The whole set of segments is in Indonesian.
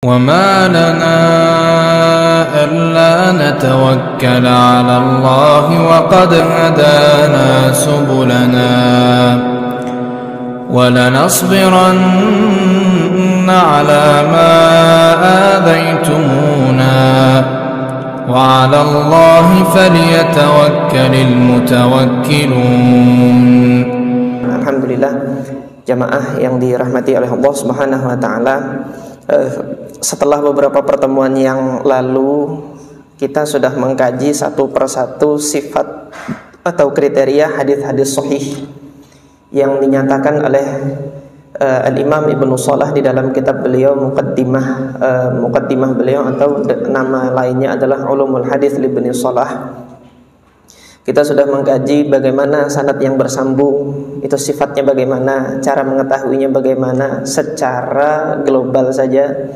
وما لنا ألا نتوكل على الله وقد هدانا سبلنا ولنصبرن على ما آذيتمونا وعلى الله فليتوكل المتوكلون. Alhamdulillah, jamaah yang dirahmati oleh Allah Subhanahu wa taala. Setelah beberapa pertemuan yang lalu, kita sudah mengkaji satu persatu sifat atau kriteria hadis-hadis sahih yang dinyatakan oleh Al-Imam Ibnu Shalah di dalam kitab beliau Muqaddimah beliau, atau nama lainnya adalah Ulumul Hadis li Ibnu Shalah. Kita sudah mengkaji bagaimana sanad yang bersambung itu sifatnya bagaimana, cara mengetahuinya bagaimana secara global saja.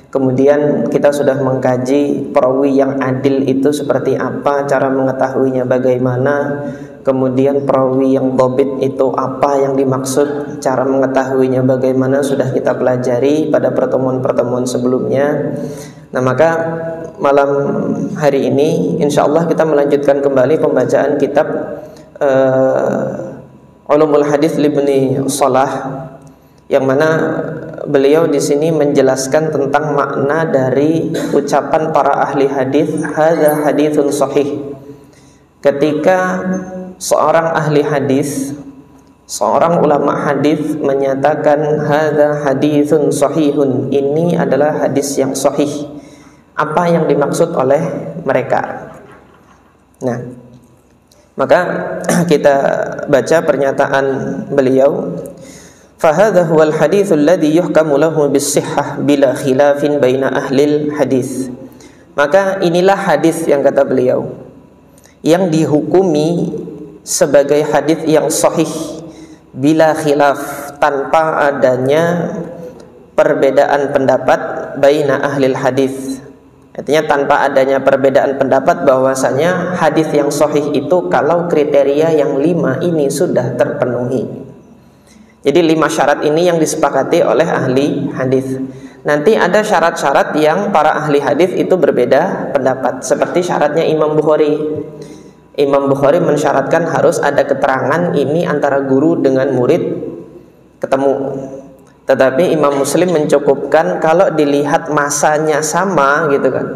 Kemudian kita sudah mengkaji perawi yang adil itu seperti apa, cara mengetahuinya bagaimana. Kemudian perawi yang dhabit itu apa yang dimaksud, cara mengetahuinya bagaimana, sudah kita pelajari pada pertemuan-pertemuan sebelumnya. Nah, maka malam hari ini insyaallah kita melanjutkan kembali pembacaan kitab Ulumul Hadis li Ibnu Shalah, yang mana beliau di sini menjelaskan tentang makna dari ucapan para ahli hadis, hadza haditsun sahih. Ketika seorang ahli hadis, seorang ulama hadis menyatakan hadza haditsun sahihun, ini adalah hadis yang sahih, apa yang dimaksud oleh mereka. Nah, maka kita baca pernyataan beliau, fahadha huwal hadithul ladzi yuhkamu lahu bis-sihhah bila khilafin baina ahlil hadis. Maka inilah hadis yang kata beliau yang dihukumi sebagai hadis yang sahih bila khilaf, tanpa adanya perbedaan pendapat baina ahlil hadis. Artinya tanpa adanya perbedaan pendapat bahwasanya hadis yang sahih itu kalau kriteria yang 5 ini sudah terpenuhi. Jadi 5 syarat ini yang disepakati oleh ahli hadis. Nanti ada syarat-syarat yang para ahli hadis itu berbeda pendapat. Seperti syaratnya Imam Bukhari. Imam Bukhari mensyaratkan harus ada keterangan ini antara guru dengan murid ketemu. Tetapi Imam Muslim mencukupkan kalau dilihat masanya sama gitu kan,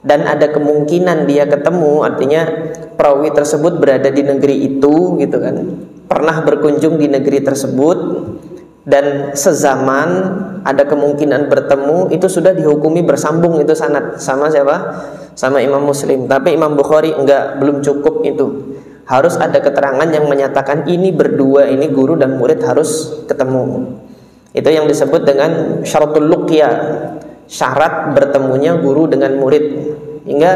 dan ada kemungkinan dia ketemu, artinya perawi tersebut berada di negeri itu gitu kan, pernah berkunjung di negeri tersebut dan sezaman, ada kemungkinan bertemu, itu sudah dihukumi bersambung itu sanad. Sama siapa? Sama Imam Muslim. Tapi Imam Bukhari enggak, belum cukup itu. Harus ada keterangan yang menyatakan ini berdua, ini guru dan murid harus ketemu. Itu yang disebut dengan syaratul luqya, syarat bertemunya guru dengan murid. Hingga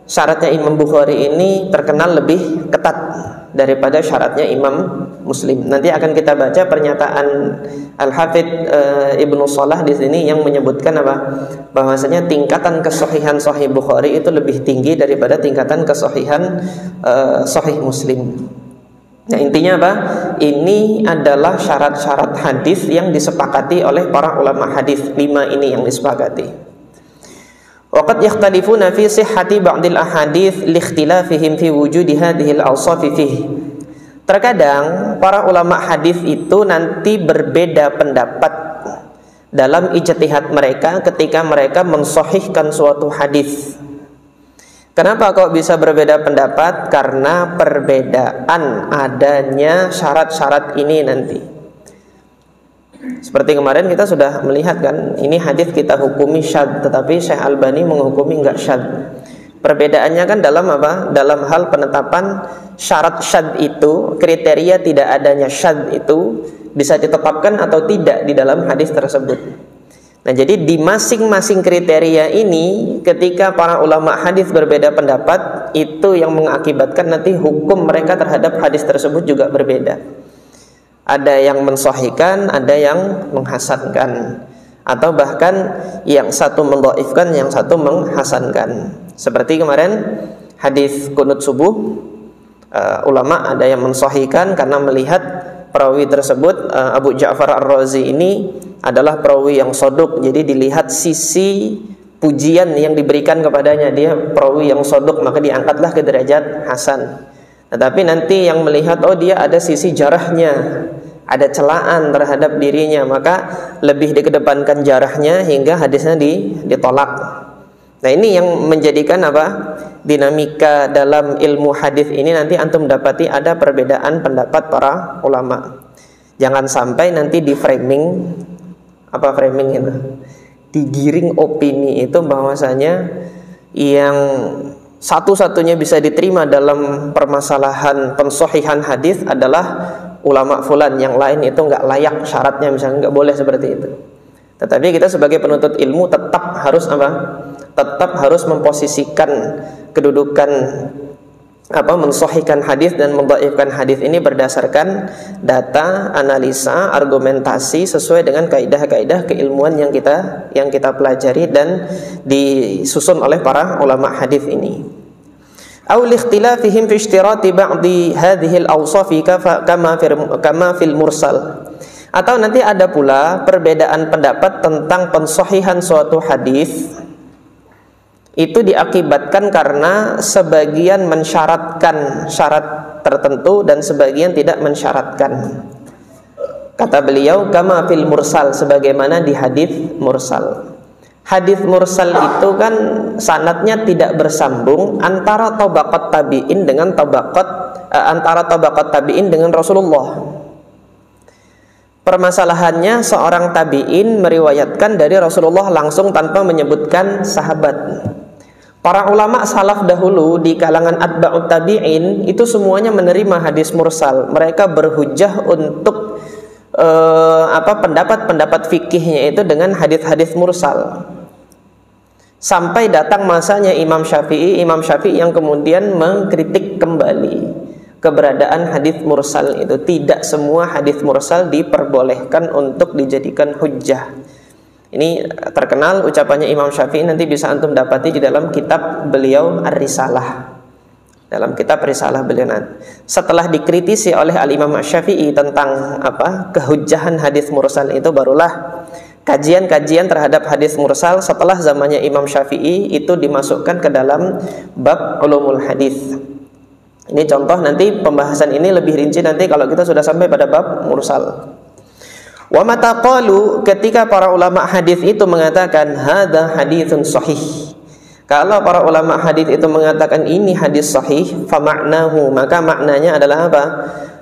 syaratnya Imam Bukhari ini terkenal lebih ketat daripada syaratnya Imam Muslim. Nanti akan kita baca pernyataan Al-Hafidz Ibnu Shalah di sini yang menyebutkan apa? Bahwasanya tingkatan kesahihan Sahih Bukhari itu lebih tinggi daripada tingkatan kesahihan Sahih Muslim. Nah, intinya apa? Ini adalah syarat-syarat hadis yang disepakati oleh para ulama hadis. 5 ini yang disepakati. Waqad yakhtalifuna fi sihhati ba'dil ahadits li ikhtilafihim fi wujudi hadhil awsaf fihi. Terkadang para ulama hadis itu nanti berbeda pendapat dalam ijtihad mereka ketika mereka mensahihkan suatu hadis. Kenapa kok bisa berbeda pendapat? Karena perbedaan adanya syarat-syarat ini nanti. Seperti kemarin kita sudah melihat kan, ini hadis kita hukumi syadz, tetapi Syekh Albani menghukumi enggak syadz. Perbedaannya kan dalam apa? Dalam hal penetapan syarat syadz itu, kriteria tidak adanya syadz itu bisa ditetapkan atau tidak di dalam hadis tersebut. Nah, jadi di masing-masing kriteria ini ketika para ulama hadis berbeda pendapat, itu yang mengakibatkan nanti hukum mereka terhadap hadis tersebut juga berbeda. Ada yang mensahihkan, ada yang menghasankan, atau bahkan yang satu mendhaifkan, yang satu menghasankan. Seperti kemarin hadis qunut subuh, ulama ada yang mensahihkan karena melihat perawi tersebut Abu Ja'far Ar-Razi ini adalah perawi yang soduk. Jadi dilihat sisi pujian yang diberikan kepadanya, dia perawi yang soduk, maka diangkatlah ke derajat hasan. Tetapi nanti yang melihat dia ada sisi jarahnya, ada celaan terhadap dirinya, maka lebih dikedepankan jarahnya hingga hadisnya ditolak. Nah, ini yang menjadikan dinamika dalam ilmu hadis ini. Nanti antum dapati ada perbedaan pendapat para ulama. Jangan sampai nanti di framing itu, digiring opini itu bahwasanya yang satu-satunya bisa diterima dalam permasalahan pensohihan hadis adalah ulama fulan, yang lain itu nggak layak syaratnya, misalnya nggak boleh seperti itu. Tetapi kita sebagai penuntut ilmu tetap harus tetap harus memposisikan kedudukan mensohikan hadis dan mendhaifkan hadis ini berdasarkan data, analisa, argumentasi sesuai dengan kaidah-kaidah keilmuan yang kita pelajari dan disusun oleh para ulama hadis ini. Aw likhtilafihim fi ishtirati ba'di hadhihi al-awsaf kama fil mursal. Atau nanti ada pula perbedaan pendapat tentang pensohihan suatu hadis. Itu diakibatkan karena sebagian mensyaratkan syarat tertentu dan sebagian tidak mensyaratkan. Kata beliau, kama fil mursal, sebagaimana di hadis mursal. Hadis mursal itu kan sanadnya tidak bersambung antara tabaqat tabi'in dengan antara tabaqat tabi'in dengan Rasulullah. Permasalahannya seorang tabi'in meriwayatkan dari Rasulullah langsung tanpa menyebutkan sahabat. Para ulama salaf dahulu di kalangan atba'ut tabi'in itu semuanya menerima hadis mursal. Mereka berhujjah untuk pendapat-pendapat fikihnya itu dengan hadis-hadis mursal. Sampai datang masanya Imam Syafi'i yang kemudian mengkritik kembali keberadaan hadis mursal itu. Tidak semua hadis mursal diperbolehkan untuk dijadikan hujjah. Ini terkenal ucapannya Imam Syafi'i, nanti bisa antum dapati di dalam kitab beliau Ar-Risalah. Dalam kitab Risalah beliau nanti, setelah dikritisi oleh Al-Imam Syafi'i tentang kehujjahan hadis mursal itu, barulah kajian-kajian terhadap hadis mursal setelah zamannya Imam Syafi'i itu dimasukkan ke dalam bab ulumul hadis. Ini contoh, nanti pembahasan ini lebih rinci nanti kalau kita sudah sampai pada bab mursal. Wa mata qalu, ketika para ulama hadis itu mengatakan hadza haditsun sahih. Kalau para ulama hadis itu mengatakan ini hadis sahih, fa ma'nahu, maka maknanya adalah apa?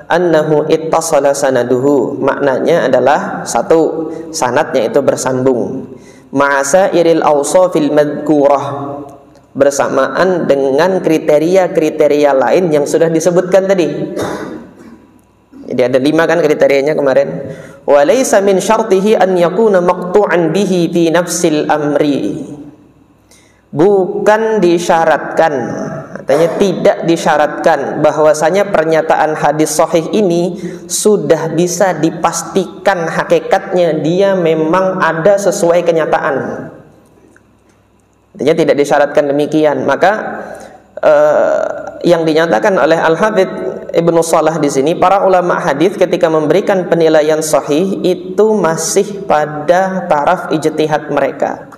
Annahu ittasala sanaduhu. Maknanya adalah satu, sanadnya itu bersambung. Ma'asairil awsafil madhkurah, bersamaan dengan kriteria-kriteria lain yang sudah disebutkan tadi. Jadi ada 5 kan kriterianya kemarin. Wa laysa min syartihi an yakuna maqtu'an bihi fi nafsil amri. Bukan disyaratkan, artinya tidak disyaratkan bahwasanya pernyataan hadis sahih ini sudah bisa dipastikan hakikatnya dia memang ada sesuai kenyataan. Artinya tidak disyaratkan demikian. Maka yang dinyatakan oleh Al-Hafidz Ibnu Shalah di sini, para ulama hadis ketika memberikan penilaian sahih itu masih pada taraf ijtihad mereka.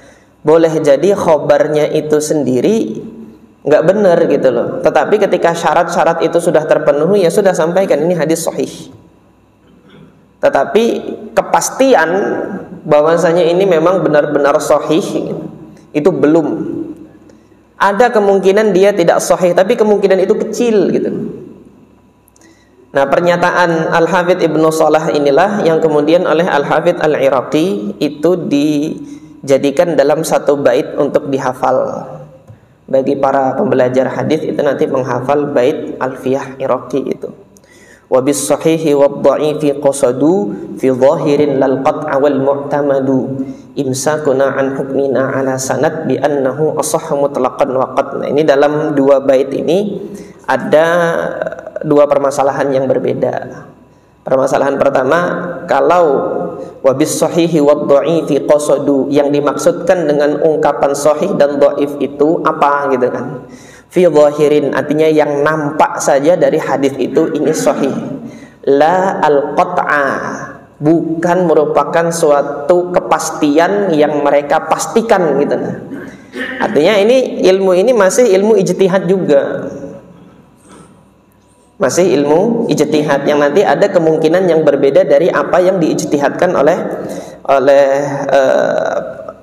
Boleh jadi khobarnya itu sendiri nggak benar gitu loh. Tetapi ketika syarat-syarat itu sudah terpenuhi, ya sudah sampaikan ini hadis sahih. Tetapi kepastian bahwasanya ini memang benar-benar sahih itu belum. Ada kemungkinan dia tidak sahih, tapi kemungkinan itu kecil gitu. Nah, pernyataan Al-Hafidz Ibnu Shalah inilah yang kemudian oleh Al-Hafidz Al-Iraqi itu dijadikan dalam satu bait untuk dihafal. Bagi para pembelajar hadis itu nanti menghafal bait Alfiyah Iraqi itu. Wa bis sahihi wad dha'ifi qasadu fi zahirin lal qat'a wal mu'tamadu imsakuna an hukmina ala sanad bi annahu asahhu mutlaqan wa qad. Nah, ini dalam 2 bait ini ada 2 permasalahan yang berbeda. Permasalahan pertama, kalau wabis sahihi wad dha'ifi qasadu, yang dimaksudkan dengan ungkapan sahih dan dhaif itu apa gitu kan? Fi zahirin, artinya yang nampak saja dari hadis itu ini sahih. la al-qat'a, bukan merupakan suatu kepastian yang mereka pastikan gitu. Artinya ini ilmu ini masih ilmu ijtihad juga. Masih ilmu ijtihad yang nanti ada kemungkinan yang berbeda dari apa yang diijtihadkan oleh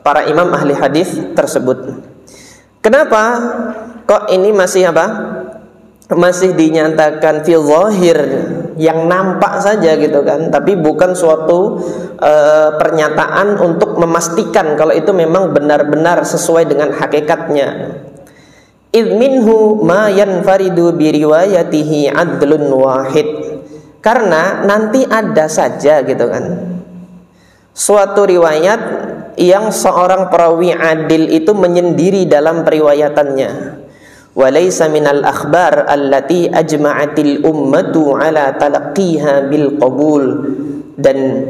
para imam ahli hadis tersebut. Kenapa kok ini masih apa? Masih dinyatakan fi zahir, yang nampak saja gitu kan, tapi bukan suatu pernyataan untuk memastikan kalau itu memang benar-benar sesuai dengan hakikatnya. Idh minhu ma yanfaridu bi riwayatihi adlun wahid, karena nanti ada saja gitu kan suatu riwayat yang seorang perawi adil itu menyendiri dalam periwayatannya. Walaysa minal akhbar allati ajma'atil ummatu ala talaqqiha bil qabul, dan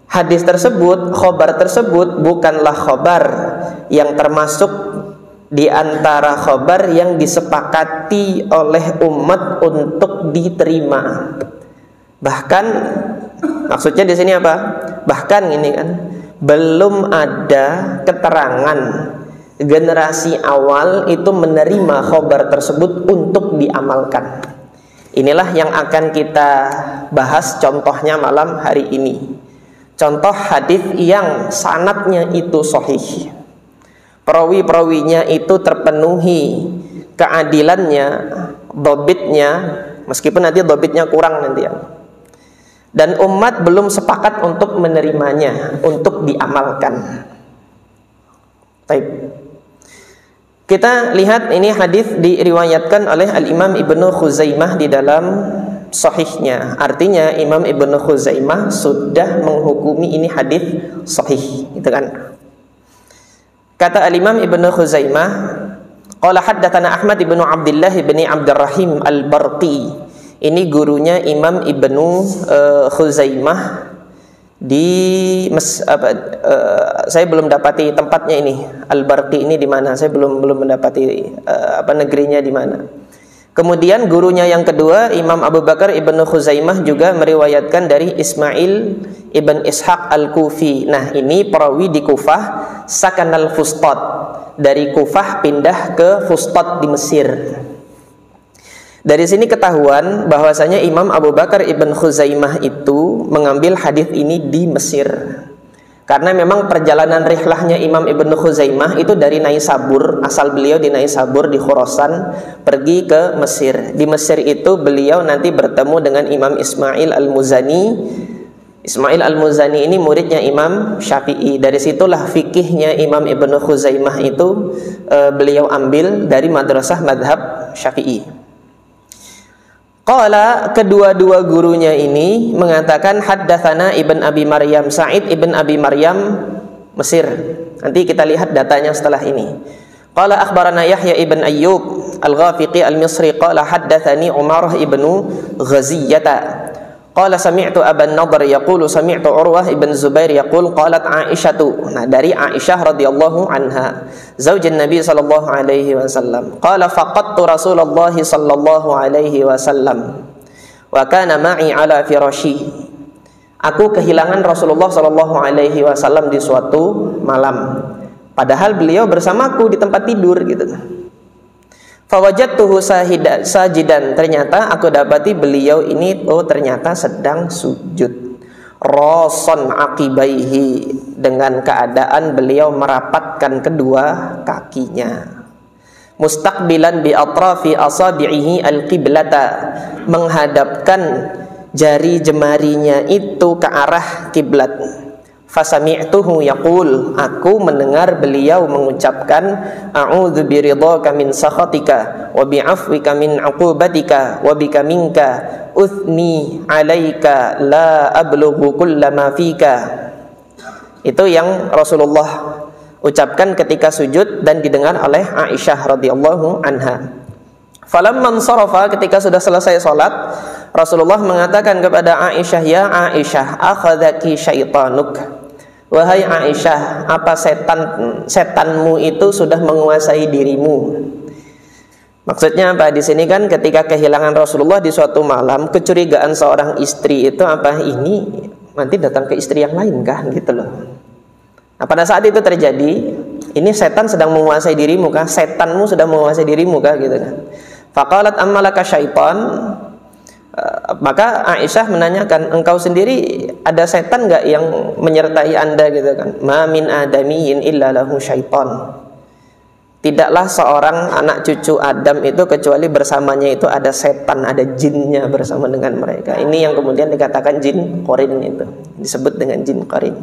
hadis tersebut, khobar tersebut bukanlah khobar yang termasuk di antara khobar yang disepakati oleh umat untuk diterima. Bahkan maksudnya di sini apa? Bahkan ini kan belum ada keterangan generasi awal itu menerima khobar tersebut untuk diamalkan. Inilah yang akan kita bahas contohnya malam hari ini. Contoh hadis yang sanadnya itu sahih, perawi-perawinya itu terpenuhi keadilannya, dhabitnya, meskipun nanti dhabitnya kurang nanti ya, dan umat belum sepakat untuk menerimanya, untuk diamalkan. Baik. Kita lihat ini hadis diriwayatkan oleh Al-Imam Ibnu Khuzaimah di dalam sahihnya. Artinya Imam Ibnu Khuzaimah sudah menghukumi ini hadis sahih, gitu kan. Kata Al-Imam Ibnu Khuzaimah, qala haddatsana Ahmad ibnu Abdullah ibni Abdurrahim Al-Barqi. Ini gurunya Imam Ibnu Khuzaimah di saya belum dapati tempatnya ini. Al-Barqi ini di mana? Saya belum mendapati negerinya di mana. Kemudian gurunya yang kedua Imam Abu Bakar Ibnu Khuzaimah juga meriwayatkan dari Ismail Ibn Ishaq Al-Kufi. Nah, ini perawi di Kufah, sakanal Fustat. Dari Kufah pindah ke Fustat di Mesir. Dari sini ketahuan bahwasanya Imam Abu Bakar Ibn Khuzaimah itu mengambil hadis ini di Mesir. Karena memang perjalanan rihlahnya Imam Ibn Khuzaimah itu dari Naisabur, asal beliau di Naisabur di Khurasan, pergi ke Mesir. Di Mesir itu beliau nanti bertemu dengan Imam Ismail Al-Muzani. Ismail Al-Muzani ini muridnya Imam Syafi'i. Dari situlah fikihnya Imam Ibn Khuzaimah itu beliau ambil dari madrasah madhab Syafi'i. Qala, kedua-dua gurunya ini mengatakan haddatsana Ibn Abi Maryam, Sa'id Ibn Abi Maryam, Mesir. Nanti kita lihat datanya setelah ini. Qala akhbarana Yahya Ibn Ayyub Al-Ghafiqi Al-Misri qala haddatsani Umar Ibn Ghaziyata qala sami'tu Aban Nadhr yaqulu sami'tu Urwah Ibn Zubair yaqul qalat Aisyatu. Nah, dari Aisyah radhiyallahu anha, zaujin Nabi sallallahu alaihi wasallam. Qala faqadtu Rasulullah sallallahu alaihi wasallam wa kana ma'i ala firashi. Aku kehilangan Rasulullah sallallahu alaihi wasallam di suatu malam. Padahal beliau bersamaku di tempat tidur gitu. Fawajadtuhu sajidan, ternyata aku dapati beliau ini ternyata sedang sujud. Rason akibaihi, dengan keadaan beliau merapatkan kedua kakinya. Mustaqbilan bi atrafi asabi'ihi al-qiblata, menghadapkan jari jemarinya itu ke arah kiblat. Fasami'tuhu yaqul, aku mendengar beliau mengucapkan a'udzu biridhaka min sakhatika wa bi'afwika min 'uqubatika wa bika minka uthni 'alaika la ablughu kullama fika. Itu yang Rasulullah ucapkan ketika sujud dan didengar oleh Aisyah radhiyallahu anha. Falamman sarafa, ketika sudah selesai salat, Rasulullah mengatakan kepada Aisyah, ya Aisyah, akhadhaki syaitanuk. Wahai Aisyah, apa setanmu itu sudah menguasai dirimu? Maksudnya apa di sini kan ketika kehilangan Rasulullah di suatu malam, kecurigaan seorang istri itu apa? Ini nanti datang ke istri yang lain kah gitu loh. Nah, pada saat itu terjadi, ini setan sedang menguasai dirimu kah? Setanmu sedang menguasai dirimu kah gitu kan. Faqalat ammalaka syaitan. Maka Aisyah menanyakan, engkau sendiri ada setan enggak yang menyertai Anda gitu kan? Ma min adamiyyin illa lahu syaitan. Tidaklah seorang anak cucu Adam itu kecuali bersamanya itu ada setan, ada jinnya bersama dengan mereka. Ini yang kemudian dikatakan jin qarin, itu disebut dengan jin qarin.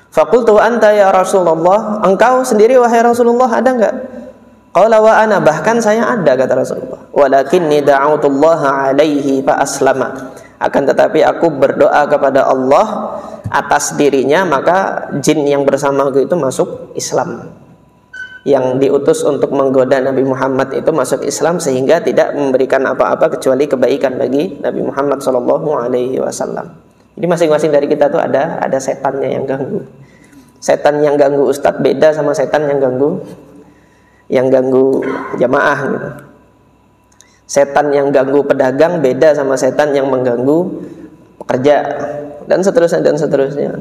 Faqultu anta ya Rasulullah, engkau sendiri wahai Rasulullah ada enggak? Qala wa ana, bahkan saya ada kata Rasulullah. Walakinni da'autullaha alaihi fa aslama. Akan tetapi aku berdoa kepada Allah atas dirinya, maka jin yang bersamaku itu masuk Islam. Yang diutus untuk menggoda Nabi Muhammad itu masuk Islam, sehingga tidak memberikan apa-apa kecuali kebaikan bagi Nabi Muhammad SAW. Jadi masing-masing dari kita tuh ada setannya yang ganggu. Setan yang ganggu ustadz beda sama setan yang ganggu jamaah gitu. Setan yang ganggu pedagang beda sama setan yang mengganggu pekerja, dan seterusnya.